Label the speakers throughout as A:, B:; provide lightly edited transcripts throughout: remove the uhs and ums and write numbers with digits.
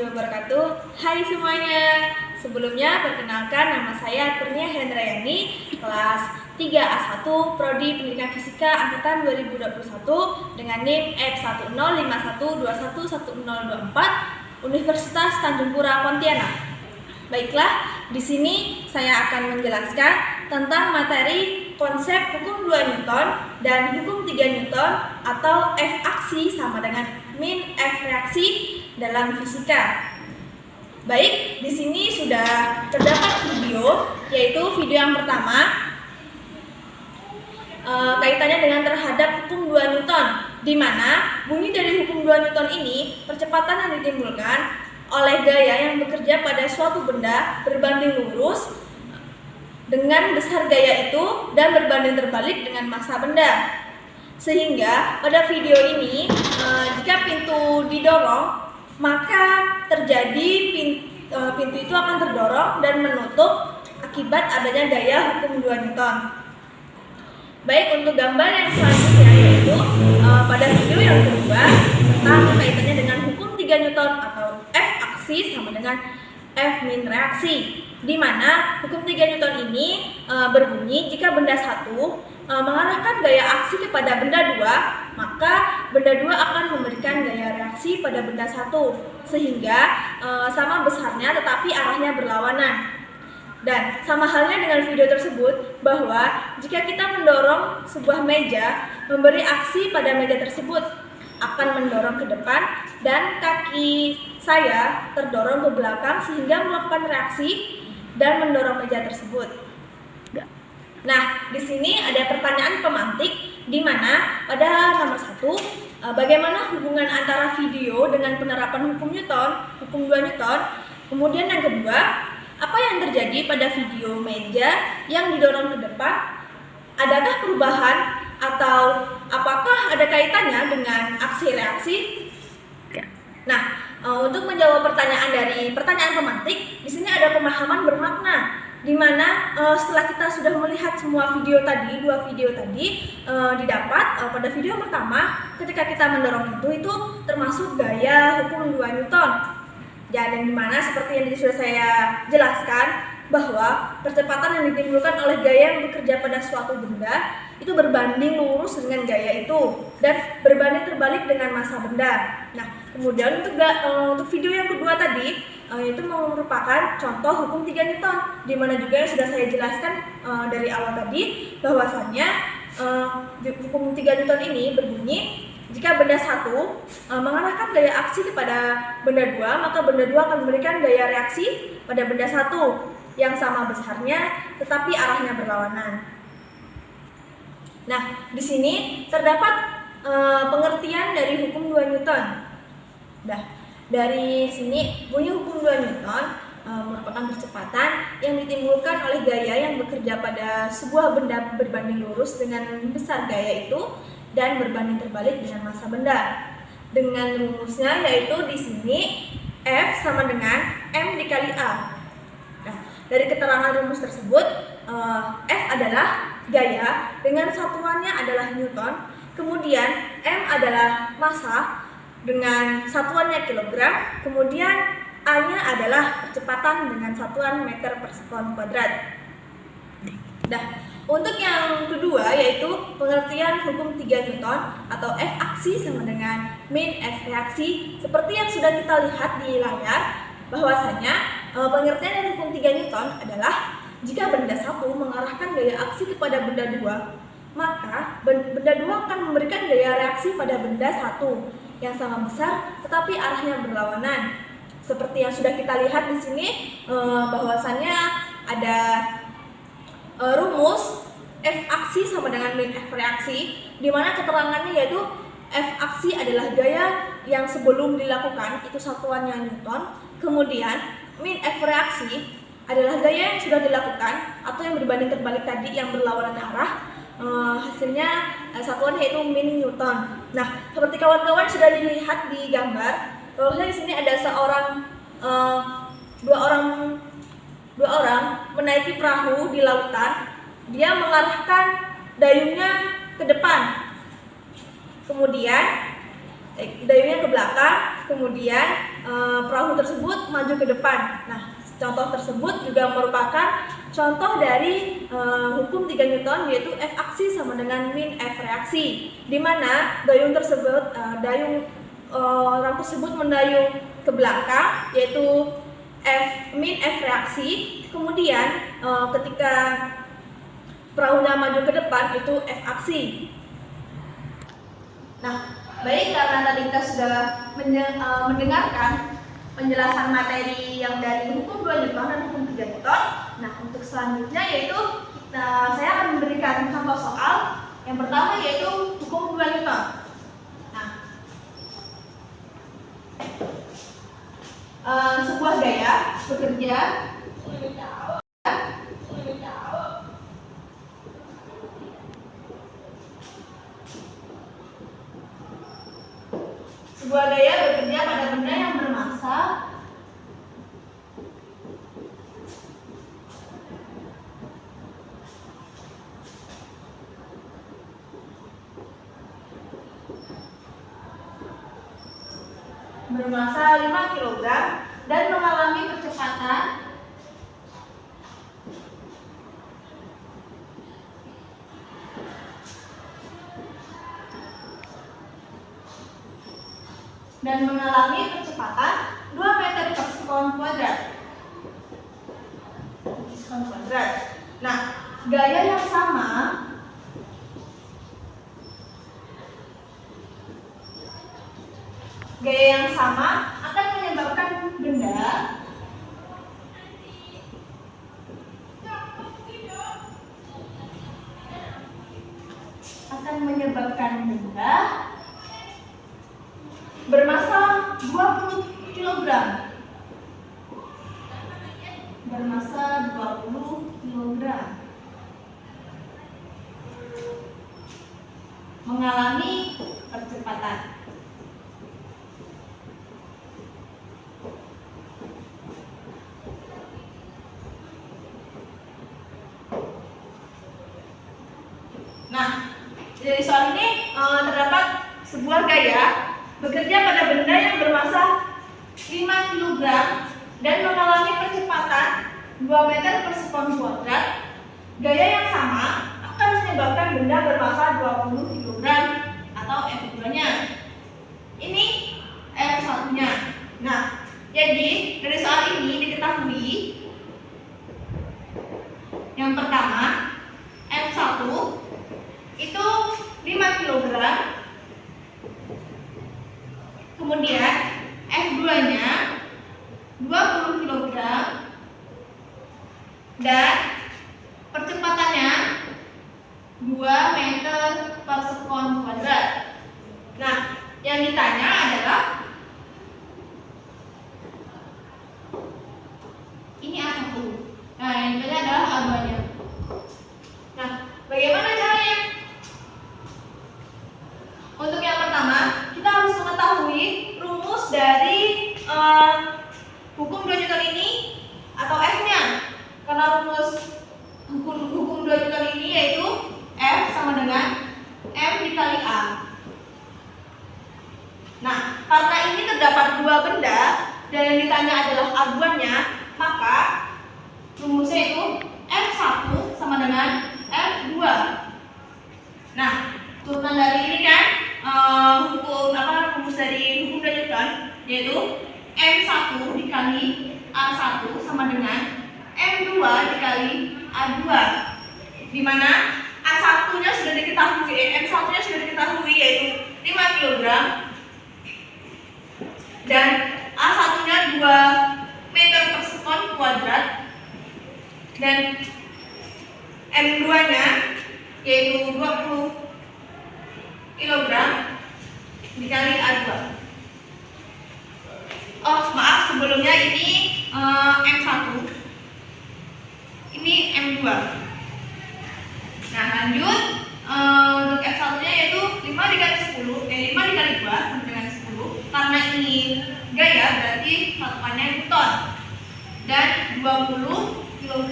A: warahmatullahi wabarakatuh. Hai semuanya. Sebelumnya perkenalkan, nama saya Kurnia Hendrayani, kelas 3A1 Prodi Pendidikan Fisika angkatan 2021 dengan NIM F1051211024 Universitas Tanjung Pura Pontianak. Baiklah, di sini saya akan menjelaskan tentang materi konsep hukum 2 Newton dan hukum 3 Newton atau F aksi sama dengan min F reaksi dalam fisika. Baik, di sini sudah terdapat video, yaitu video yang pertama kaitannya dengan terhadap hukum 2 Newton, di mana bunyi dari hukum 2 Newton ini percepatan yang ditimbulkan oleh gaya yang bekerja pada suatu benda berbanding lurus dengan besar gaya itu dan berbanding terbalik dengan massa benda. Sehingga pada video ini jika pintu didorong, maka terjadi pintu itu akan terdorong dan menutup akibat adanya gaya hukum 2 Newton. Baik, untuk gambar yang selanjutnya yaitu pada video yang kedua tentang kaitannya dengan hukum 3 Newton atau F aksi sama dengan F min reaksi, di mana hukum 3 Newton ini berbunyi jika benda satu mengarahkan gaya aksi kepada benda 2, maka benda 2 akan memberikan gaya reaksi pada benda 1, sehingga sama besarnya tetapi arahnya berlawanan. Dan sama halnya dengan video tersebut, bahwa jika kita mendorong sebuah meja, memberi aksi pada meja tersebut akan mendorong ke depan dan kaki saya terdorong ke belakang sehingga melakukan reaksi dan mendorong meja tersebut. Nah, di sini ada pertanyaan pemantik, di mana pada nomor 1, bagaimana hubungan antara video dengan penerapan hukum Newton, hukum 2 Newton. Kemudian yang kedua, apa yang terjadi pada video meja yang didorong ke depan? Adakah perubahan atau apakah ada kaitannya dengan aksi reaksi? Nah, untuk menjawab pertanyaan dari pertanyaan pemantik, di sini ada pemahaman bermakna, di mana setelah kita sudah melihat semua video tadi, 2 video tadi didapat pada video pertama ketika kita mendorong itu termasuk gaya hukum 2 Newton. Dan yang dimana seperti yang sudah saya jelaskan, bahwa percepatan yang ditimbulkan oleh gaya yang bekerja pada suatu benda itu berbanding lurus dengan gaya itu dan berbanding terbalik dengan massa benda. Nah, kemudian untuk video yang kedua tadi itu merupakan contoh hukum 3 Newton, di mana juga yang sudah saya jelaskan dari awal tadi, bahwasannya hukum 3 Newton ini berbunyi jika benda 1 mengarahkan gaya aksi kepada benda 2, maka benda 2 akan memberikan gaya reaksi pada benda 1 yang sama besarnya tetapi arahnya berlawanan. Nah, di sini terdapat pengertian dari hukum 2 Newton. Nah, dari sini bunyi hukum 2 Newton merupakan percepatan yang ditimbulkan oleh gaya yang bekerja pada sebuah benda berbanding lurus dengan besar gaya itu dan berbanding terbalik dengan massa benda. Dengan rumusnya yaitu di sini F sama dengan M dikali A. Nah, dari keterangan rumus tersebut, F adalah gaya dengan satuannya adalah Newton, kemudian M adalah massa dengan satuannya kilogram, kemudian A-nya adalah percepatan dengan satuan meter per sekon kuadrat. Nah, untuk yang kedua yaitu pengertian hukum 3 Newton atau F aksi sama dengan min F reaksi. Seperti yang sudah kita lihat di layar, bahwasanya pengertian dari hukum 3 Newton adalah jika benda 1 mengarahkan gaya aksi kepada benda 2, maka benda 2 akan memberikan gaya reaksi pada benda 1 yang sama besar tetapi arahnya berlawanan. Seperti yang sudah kita lihat di sini, bahwasannya ada rumus F aksi sama dengan min F reaksi, di mana keterangannya yaitu F aksi adalah gaya yang sebelum dilakukan itu satuannya Newton, kemudian min F reaksi adalah gaya yang sudah dilakukan atau yang berbanding terbalik tadi yang berlawanan arah, hasilnya satuannya yaitu min Newton. Nah, seperti kawan-kawan sudah dilihat di gambar, bahwa di sini ada dua orang menaiki perahu di lautan. Dia mengarahkan dayungnya ke depan, kemudian dayungnya ke belakang, kemudian perahu tersebut maju ke depan. Nah, contoh tersebut juga merupakan contoh dari hukum 3 Newton, yaitu F aksi sama dengan min F reaksi, di mana dayung tersebut orang tersebut mendayung ke belakang, yaitu min F reaksi. Kemudian ketika perahunya maju ke depan, itu F aksi. Nah, baik, karena tadi kita sudah mendengarkan penjelasan materi yang dari hukum 2 Newton dan hukum 3 Newton. Nah, untuk selanjutnya yaitu saya akan memberikan contoh soal. Yang pertama yaitu hukum 2 Newton. Nah, sebuah gaya bekerja pada benda yang bermassa bermassa 5 kg dan mengalami percepatan dan mengalami kecepatan 2 meter per sekon kuadrat. Nah, gaya yang sama akan menyebabkan benda bermassa 20 kg. Mengalami percepatan. Nah, dari soal ini terdapat sebuah gaya bekerja pada benda yang bermassa 5 kg dan mengalami percepatan 2 meter per sekon kuadrat. Gaya yang sama akan menyebabkan benda bermassa 20 kg atau F2-nya. Ini F1-nya. Nah, jadi dari soal ini diketahui yang pertama, F1 itu 5 kg. Kemudian F2-nya 20 kg dan percepatannya 2 meter per sekon kuadrat. Nah, yang ditanya adalah ini A1. Nah, yang ditanya adalah A2-nya. Nah, bagaimana caranya? Untuk yang pertama, kita harus mengetahui rumus dari hukum 2 Newton ini atau F-nya. Karena rumus hukum 2 Newton ini yaitu F sama dengan M dikali A. Nah, karena ini terdapat 2 benda dan yang ditanya adalah aduannya, maka rumusnya itu F1 sama dengan F2. Nah, turunan dari ini kan rumus dari hukum 2 Newton yaitu M1 dikali A1 sama dengan M2 dikali A2, di mana A1-nya sudah diketahui, M1-nya sudah diketahui yaitu 5 kg dan A1-nya 2 meter per sekon kuadrat dan M2-nya yaitu 20 kg dikali A2. Oh, maaf, sebelumnya ini M1, ini M2. Nah, lanjut untuk F1-nya yaitu 5 dikali 10, 5 dikali 2 sama dengan 10. Karena ini gaya berarti satuannya Newton. Dan 20 kg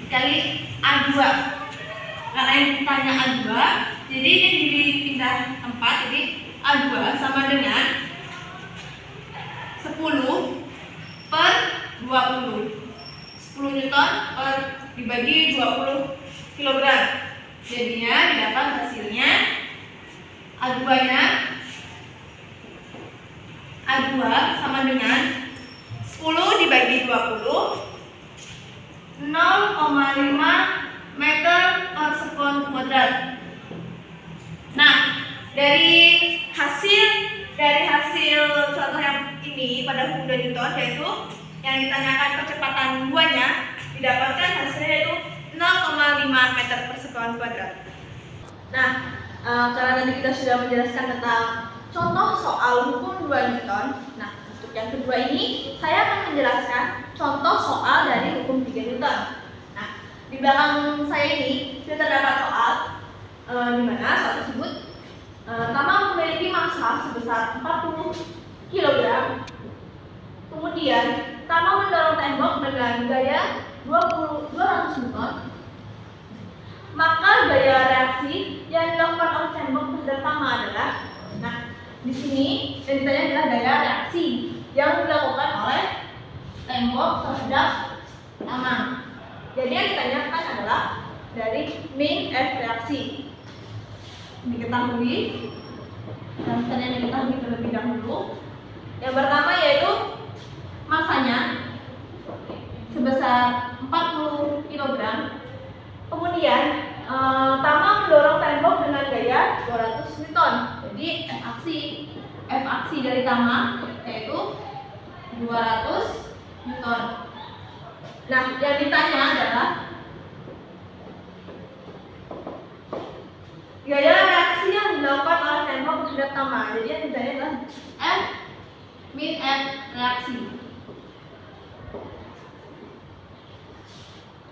A: dikali A2. Karena yang ditanya A2, jadi ini dipindah tempat, jadi A2 sama dengan 10 per 20. 10 Newton per dibagi 20 kilogram. Jadinya didapat hasilnya A2-nya A2 sama dengan 10 dibagi 20 0,5 meter persekuan kuadrat. Nah, dari hasil contoh yang ini pada hukum 2 Newton, yaitu yang ditanyakan percepatan buahnya, didapatkan hasilnya yaitu 0,5 meter persekuan kuadrat. Nah, karena tadi kita sudah menjelaskan tentang contoh soal hukum 2 Newton. Nah, untuk yang kedua ini saya akan menjelaskan contoh soal dari hukum 3 Newton. Nah, di belakang saya ini sudah terdapat soal di mana soal tersebut Tama memiliki massa sebesar 40 kg. Kemudian Tama mendorong tembok dengan gaya 200 Newton. Maka gaya reaksi yang dilakukan oleh tembok terhadap Tama adalah, nah, di sini yang ditanya adalah gaya reaksi yang dilakukan oleh tembok terhadap Tama. Jadi yang ditanyakan adalah dari min F reaksi. Diketahui, dan yang diketahui terlebih dahulu. Yang pertama yaitu massanya sebesar 40 kg. Kemudian Tama mendorong tembok dengan gaya 200 Newton. Jadi F aksi dari Tama yaitu 200 Newton. Nah, yang ditanya adalah gaya reaksi yang dilakukan oleh tembok terhadap Tama. Jadi yang ditanya adalah F min F reaksi.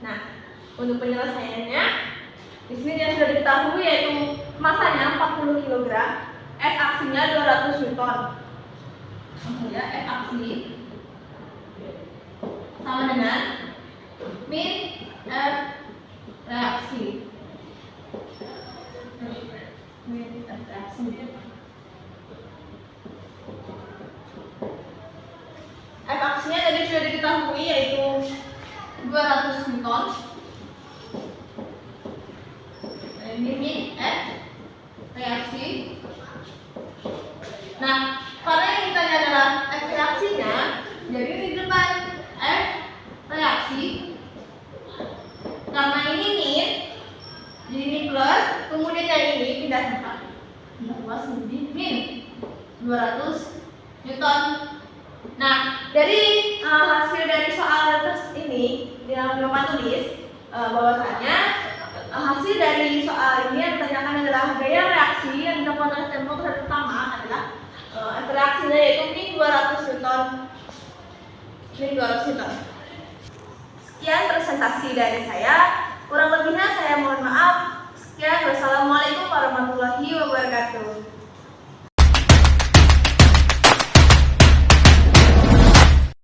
A: Nah, untuk penyelesaiannya, di sini yang sudah diketahui yaitu massanya 40 kg, F aksinya 200 Newton. Ya, F aksi sama dengan min F reaksi. F aksinya tadi sudah diketahui yaitu 200 Newton. Ini F reaksi. Nah, karena yang ditanya adalah F reaksinya, jadi di depan F reaksi, karena ini min, jadi ini plus, kemudian yang ini pindah tempat. Luas lebih min 200 Newton. Nah, dari hasil dari soal ini yang Bapak tulis bahwasanya hasil dari soal ini yang ditanyakan adalah gaya reaksi yang dilakukan oleh tembok terhadap Tama adalah reaksinya yaitu min 200 Newton. Min 200 Newton. Sekian presentasi dari saya. Kurang lebihnya saya mohon maaf. Sekian, wassalamualaikum warahmatullahi wabarakatuh.